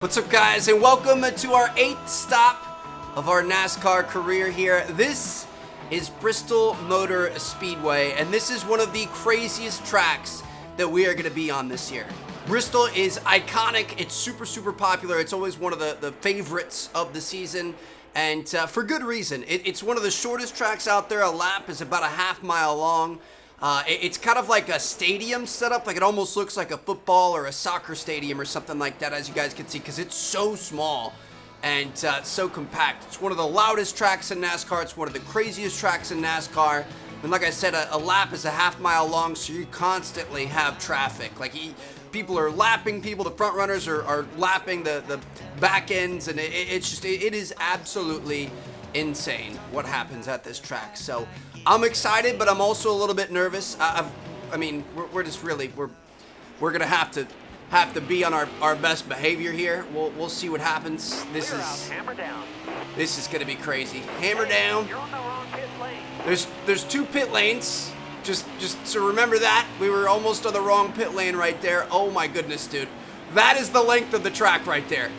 What's up, guys, and welcome to our 8th stop of our NASCAR career here. This is Bristol Motor Speedway, and this is one of the craziest tracks that we are going to be on this year. Bristol is iconic. It's super popular. It's always one of the favorites of the season, and for good reason. It's one of the shortest tracks out there. A lap is about a half-mile long. It's kind of like a stadium setup, like it almost looks like a football or a soccer stadium or something like that, as you guys can see, because it's so small and so compact. It's one of the loudest tracks in NASCAR. It's one of the craziest tracks in NASCAR. And like I said, a lap is a half-mile long, so you constantly have traffic. Like people are lapping people, the front runners are lapping the back ends, and it is absolutely insane what happens at this track. So I'm excited, but I'm also a little bit nervous. I mean, we're gonna have to be on our best behavior here. We'll see what happens. This is gonna be crazy. Hammer down. You're on the wrong pit lane. There's two pit lanes. Just so remember that. We were almost on the wrong pit lane right there. Oh my goodness, dude. That is the length of the track right there.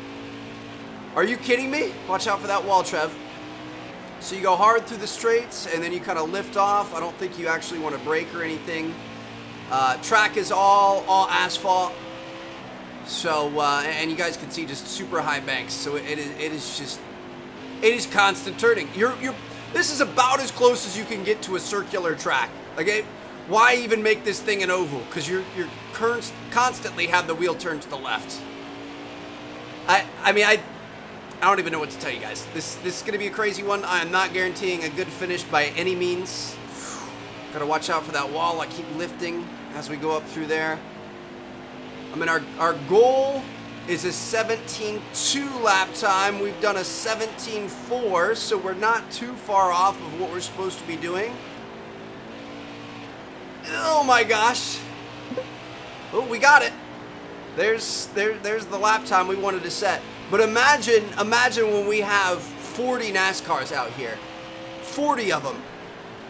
Are you kidding me? Watch out for that wall, Trev. So you go hard through the straights, and then you kind of lift off. I don't think you actually want to brake or anything. Track is all asphalt. So, and you guys can see just super high banks. So it is constant turning. This is about as close as you can get to a circular track. Like, why even make this thing an oval? Because you're constantly have the wheel turn to the left. I don't even know what to tell you guys. This is going to be a crazy one. I am not guaranteeing a good finish by any means. Got to watch out for that wall. I keep lifting as we go up through there. I mean, our goal is a 17.2 lap time. We've done a 17.4, so we're not too far off of what we're supposed to be doing. Oh my gosh. Oh, we got it. There's the lap time we wanted to set. But imagine when we have 40 NASCARs out here, 40 of them,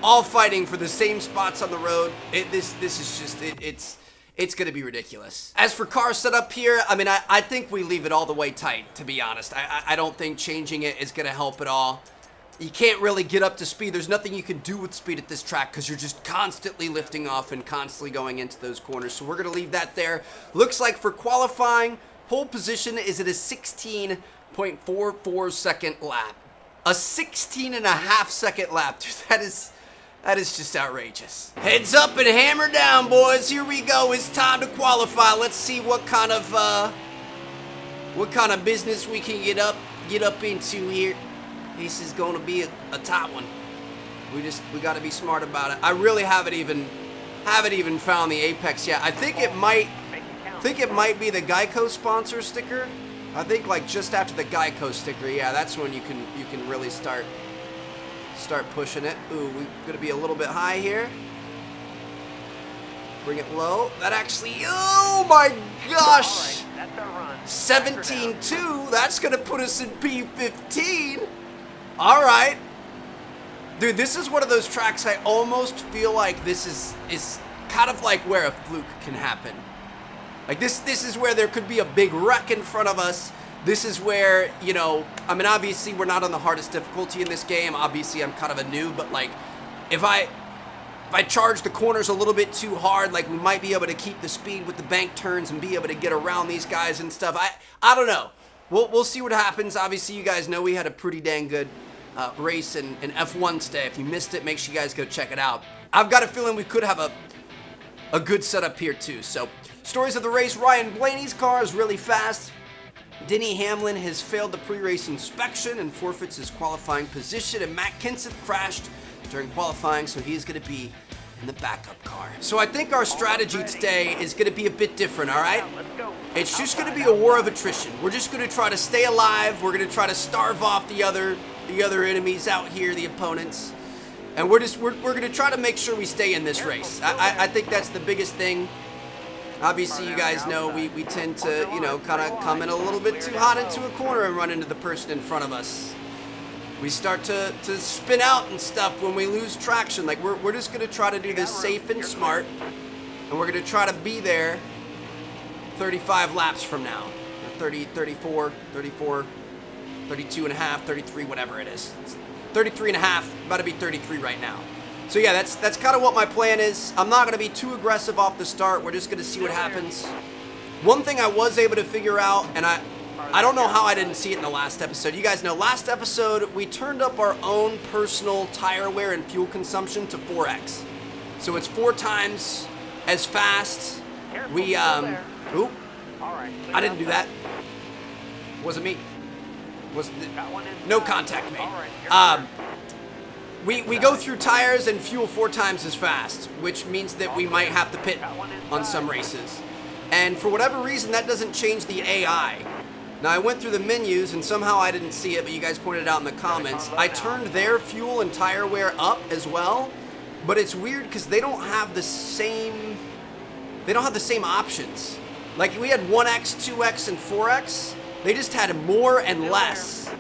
all fighting for the same spots on the road. This is just it's going to be ridiculous. As for car setup here, I mean, I think we leave it all the way tight, to be honest. I don't think changing it is going to help at all. You can't really get up to speed. There's nothing you can do with speed at this track because you're just constantly lifting off and constantly going into those corners. So we're going to leave that there. Looks like for qualifying, pole position is at a 16.44 second lap. A 16.5 second lap. Dude, that is just outrageous. Heads up and hammer down, boys. Here we go. It's time to qualify. Let's see what kind of business we can get up into here. This is going to be a top one. We got to be smart about it. I really haven't even found the apex yet. I think it might be the Geico sponsor sticker. I think like just after the Geico sticker, yeah, that's when you can really start pushing it. Ooh, we're gonna be a little bit high here. Bring it low. That actually, oh my gosh! 17.2. That's gonna put us in P15. All right, dude. This is one of those tracks I almost feel like this is kind of like where a fluke can happen. Like this is where there could be a big wreck in front of us. This is where, you know, I mean, obviously we're not on the hardest difficulty in this game. Obviously I'm kind of a noob, but like if I charge the corners a little bit too hard, like we might be able to keep the speed with the bank turns and be able to get around these guys and stuff. I don't know. We'll see what happens. Obviously you guys know we had a pretty dang good race in F1 today. If you missed it, make sure you guys go check it out. I've got a feeling we could have a good setup here too. So, stories of the race: Ryan Blaney's car is really fast. Denny Hamlin has failed the pre-race inspection and forfeits his qualifying position, and Matt Kenseth crashed during qualifying, so he's going to be in the backup car. So I think our strategy today is going to be a bit different, all right? It's just going to be a war of attrition. We're just going to try to stay alive. We're going to try to starve off the other enemies out here, the opponents. And we're going to try to make sure we stay in this race. I think that's the biggest thing. Obviously, you guys know we tend to, you know, kind of come in a little bit too hot into a corner and run into the person in front of us. We start to spin out and stuff when we lose traction. Like, we're just going to try to do this safe and smart. And we're going to try to be there 35 laps from now. 30, 34, 34, 32 and a half, 33, whatever it is. It's 33 and a half, about to be 33 right now. So yeah, that's kind of what my plan is. I'm not going to be too aggressive off the start. We're just going to see what happens. One thing I was able to figure out, and I don't know how I didn't see it in the last episode. You guys know, last episode, we turned up our own personal tire wear and fuel consumption to 4x. So it's 4 times as fast. We, oop, I didn't do that. Wasn't me. No contact made. We go through tires and fuel 4 times as fast, which means that we might have to pit on some races. And for whatever reason, that doesn't change the AI. Now, I went through the menus, and somehow I didn't see it, but you guys pointed it out in the comments. I turned their fuel and tire wear up as well, but it's weird because they don't have the same options. Like, we had 1x, 2x, and 4x. They just had more and less.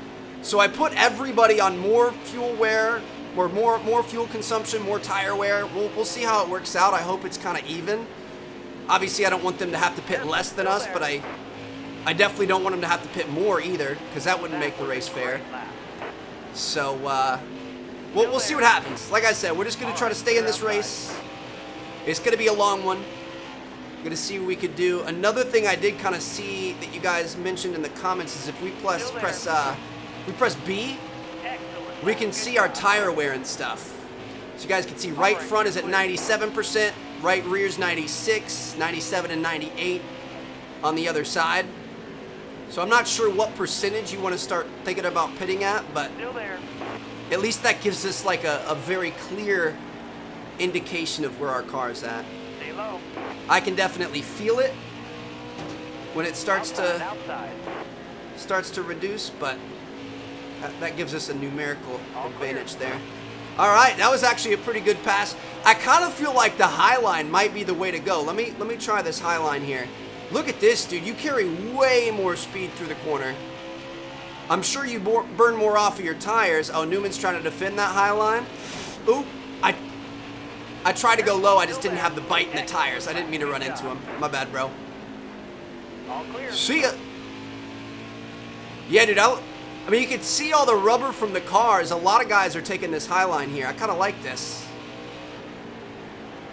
So I put everybody on more fuel wear, or more fuel consumption, more tire wear. We'll see how it works out. I hope it's kind of even. Obviously, I don't want them to have to pit less than us, but I definitely don't want them to have to pit more either, because that wouldn't make the race fair. So, we'll see what happens. Like I said, we're just going to try to stay in this race. It's going to be a long one. Going to see what we could do. Another thing I did kind of see that you guys mentioned in the comments is if we press B, we can see our tire wear and stuff. So you guys can see right front is at 97%, right rear's 96, 97, and 98 on the other side. So I'm not sure what percentage you want to start thinking about pitting at, but at least that gives us like a very clear indication of where our car's at. I can definitely feel it when it starts to reduce, but that gives us a numerical advantage there. All right, that was actually a pretty good pass. I kind of feel like the high line might be the way to go. Let me try this high line here. Look at this, dude. You carry way more speed through the corner. I'm sure you burn more off of your tires. Oh, Newman's trying to defend that high line. Oop, I tried to go low. I just didn't have the bite in the tires. I didn't mean to run into him. My bad, bro. See ya. Yeah, dude, I mean, you can see all the rubber from the cars. A lot of guys are taking this high line here. I kind of like this.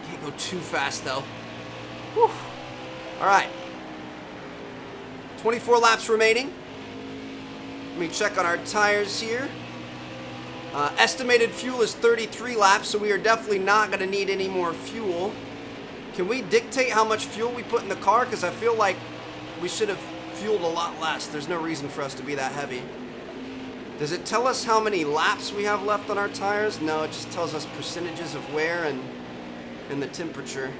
Can't go too fast, though. Whew. All right. 24 laps remaining. Let me check on our tires here. Estimated fuel is 33 laps, so we are definitely not going to need any more fuel. Can we dictate how much fuel we put in the car? Because I feel like we should have fueled a lot less. There's no reason for us to be that heavy. Does it tell us how many laps we have left on our tires? No, it just tells us percentages of wear and the temperature.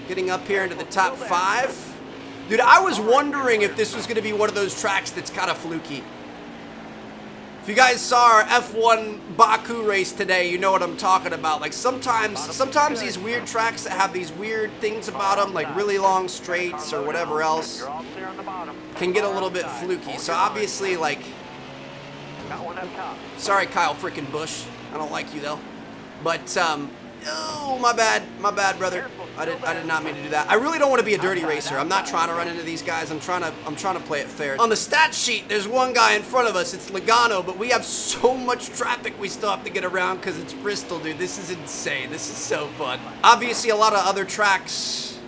Getting up here into the top 5. Dude, I was wondering if this was going to be one of those tracks that's kind of fluky. If you guys saw our F1 Baku race today, you know what I'm talking about. Like sometimes these weird tracks that have these weird things about them, like really long straights or whatever else, can get a little bit fluky. So obviously, like, sorry, Kyle frickin' Busch. I don't like you though. But oh, my bad, brother. I did not mean to do that. I really don't want to be a dirty racer. I'm not trying to run into these guys. I'm trying to play it fair. On the stat sheet, there's one guy in front of us. It's Logano, but we have so much traffic we still have to get around because it's Bristol, dude. This is insane. This is so fun. Obviously, a lot of other tracks,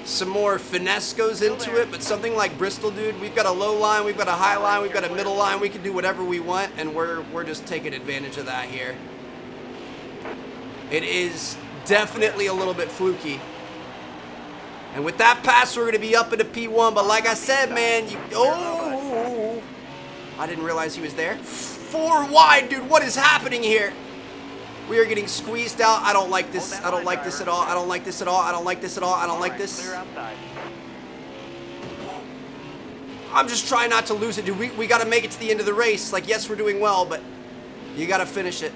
some more finesse goes into it, but something like Bristol, dude, we've got a low line, we've got a high line, we've got a middle line. We can do whatever we want, and we're just taking advantage of that here. It is definitely a little bit fluky. And with that pass, we're going to be up into P1. But like I said, man, I didn't realize he was there. 4 wide, dude. What is happening here? We are getting squeezed out. I don't like this. I don't like this at all. I don't like this at all. I don't like this at all. I don't like this. I'm just trying not to lose it, dude. We got to make it to the end of the race. Like, yes, we're doing well, but you got to finish it.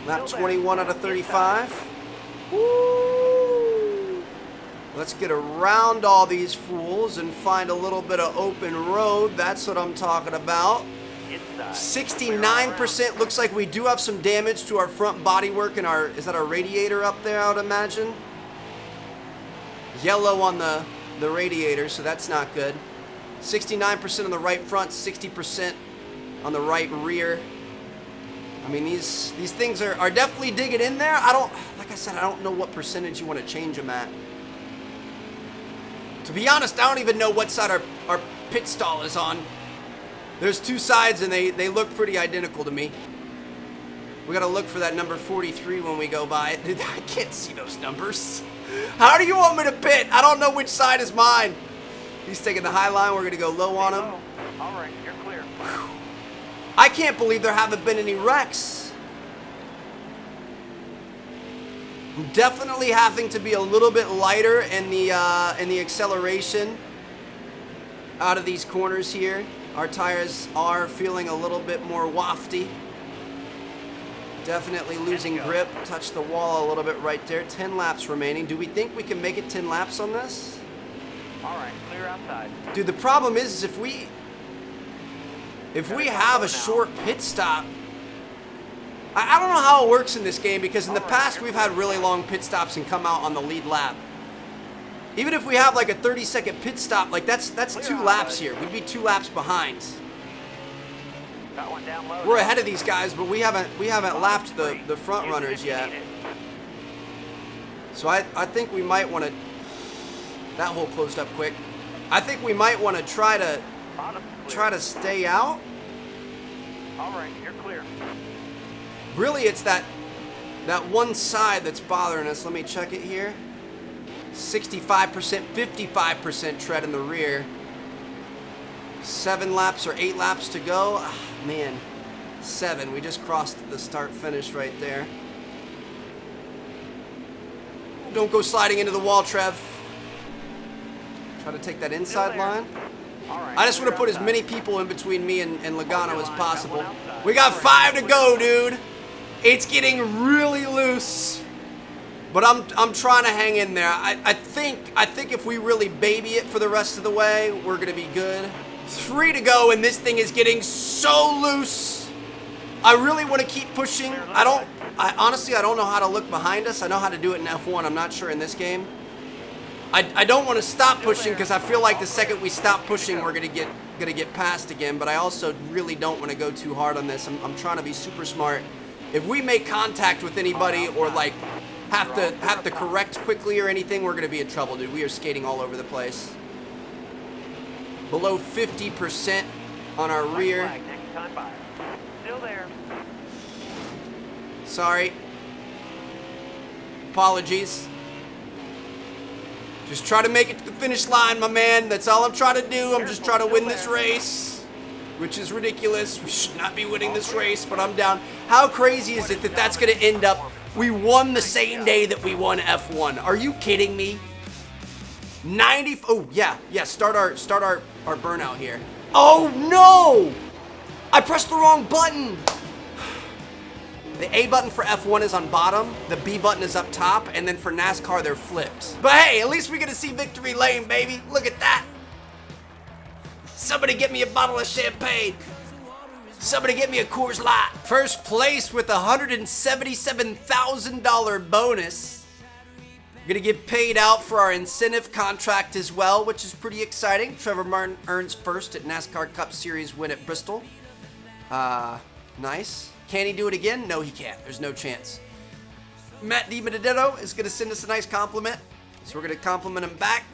Lap 21 out of 35. Woo! Let's get around all these fools and find a little bit of open road. That's what I'm talking about. 69% looks like we do have some damage to our front bodywork and is that our radiator up there, I would imagine? Yellow on the the radiator, so that's not good. 69% on the right front, 60% on the right rear. I mean, these things are definitely digging in there. Like I said, I don't know what percentage you want to change them at. To be honest, I don't even know what side our pit stall is on. There's two sides and they look pretty identical to me. We gotta look for that number 43 when we go by it. I can't see those numbers. How do you want me to pit? I don't know which side is mine. He's taking the high line. We're gonna go low on him. All right, you're clear. I can't believe there haven't been any wrecks. I'm definitely having to be a little bit lighter in the acceleration out of these corners here. Our tires are feeling a little bit more wafty. Definitely losing grip. Touch the wall a little bit right there. 10 laps remaining. Do we think we can make it 10 laps on this? All right, clear outside. Dude, the problem is if we have a short pit stop, I don't know how it works in this game, because in the past we've had really long pit stops and come out on the lead lap. Even if we have like a 30-second pit stop, like that's 2 laps here. We'd be 2 laps behind. Got one down low. We're ahead of these guys, but we haven't lapped the front runners yet. So I think we might want to. That hole closed up quick. I think we might want to try to stay out. All right, you're clear. Really, it's that one side that's bothering us. Let me check it here. 65%, 55% tread in the rear. 7 laps or 8 laps to go. Ah, man, 7. We just crossed the start finish right there. Don't go sliding into the wall, Trev. Try to take that inside line. All right, I just want to put as many people in between me and Logano as possible. We got 5 to go, dude. It's getting really loose. But I'm trying to hang in there. I think if we really baby it for the rest of the way, we're gonna be good. 3 to go, and this thing is getting so loose. I really want to keep pushing. Honestly, I don't know how to look behind us. I know how to do it in F1. I'm not sure in this game. I don't want to stop pushing, because I feel like the second we stop pushing, we're gonna get passed again. But I also really don't want to go too hard on this. I'm trying to be super smart. If we make contact with anybody or like have to correct quickly or anything, we're gonna be in trouble, dude. We are skating all over the place. Below 50% on our rear. Still there. Sorry. Apologies. Just try to make it to the finish line, my man. That's all I'm trying to do. I'm just trying to win this race, which is ridiculous. We should not be winning this race, but I'm down. How crazy is it that that's going to end up? We won the same day that we won F1. Are you kidding me? 90. Oh yeah. Start our burnout here. Oh no! I pressed the wrong button. The A button for F1 is on bottom, the B button is up top, and then for NASCAR they're flipped. But hey, at least we get to see victory lane, baby. Look at that. Somebody get me a bottle of champagne. Somebody get me a Coors Light. First place with a $177,000 bonus. We're gonna get paid out for our incentive contract as well, which is pretty exciting. Trevor Martin earns first at NASCAR Cup Series win at Bristol. Nice. Can he do it again? No, he can't. There's no chance. Matt DiBenedetto is going to send us a nice compliment, so we're going to compliment him back.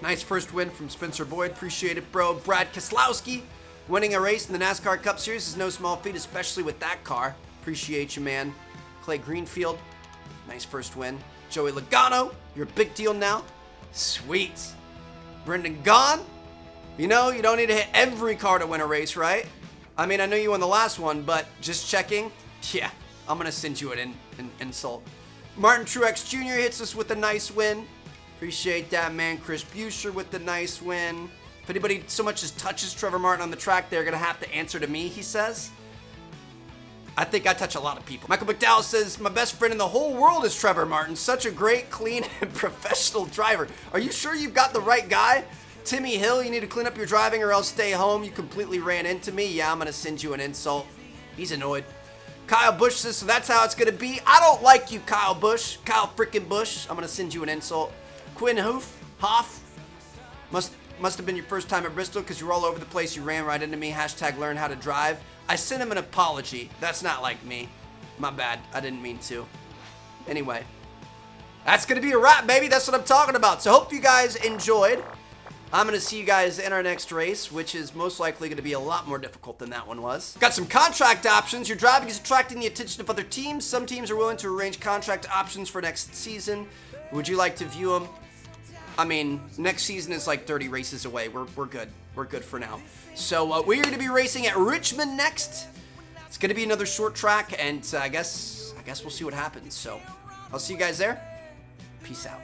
Nice first win from Spencer Boyd. Appreciate it, bro. Brad Keselowski winning a race in the NASCAR Cup Series is no small feat, especially with that car. Appreciate you, man. Clay Greenfield, nice first win. Joey Logano, you're a big deal now. Sweet. Brendan Gaughan, you know, you don't need to hit every car to win a race, right? I mean, I know you won the last one, but just checking. Yeah, I'm going to send you an insult. Martin Truex Jr. hits us with a nice win. Appreciate that, man. Chris Buescher with the nice win. If anybody so much as touches Trevor Martin on the track, they're going to have to answer to me, he says. I think I touch a lot of people. Michael McDowell says, my best friend in the whole world is Trevor Martin. Such a great, clean, and professional driver. Are you sure you've got the right guy? Timmy Hill, you need to clean up your driving or else stay home. You completely ran into me. Yeah, I'm going to send you an insult. He's annoyed. Kyle Busch says, so that's how it's going to be. I don't like you, Kyle Busch. Kyle freaking Busch. I'm going to send you an insult. Quinn Hoff, Must have been your first time at Bristol because you were all over the place. You ran right into me. Hashtag learn how to drive. I sent him an apology. That's not like me. My bad. I didn't mean to. Anyway, that's going to be a wrap, baby. That's what I'm talking about. So hope you guys enjoyed. I'm going to see you guys in our next race, which is most likely going to be a lot more difficult than that one was. Got some contract options. Your driving is attracting the attention of other teams. Some teams are willing to arrange contract options for next season. Would you like to view them? I mean, next season is like 30 races away. We're good. We're good for now. So we're going to be racing at Richmond next. It's going to be another short track, and I guess we'll see what happens. So I'll see you guys there. Peace out.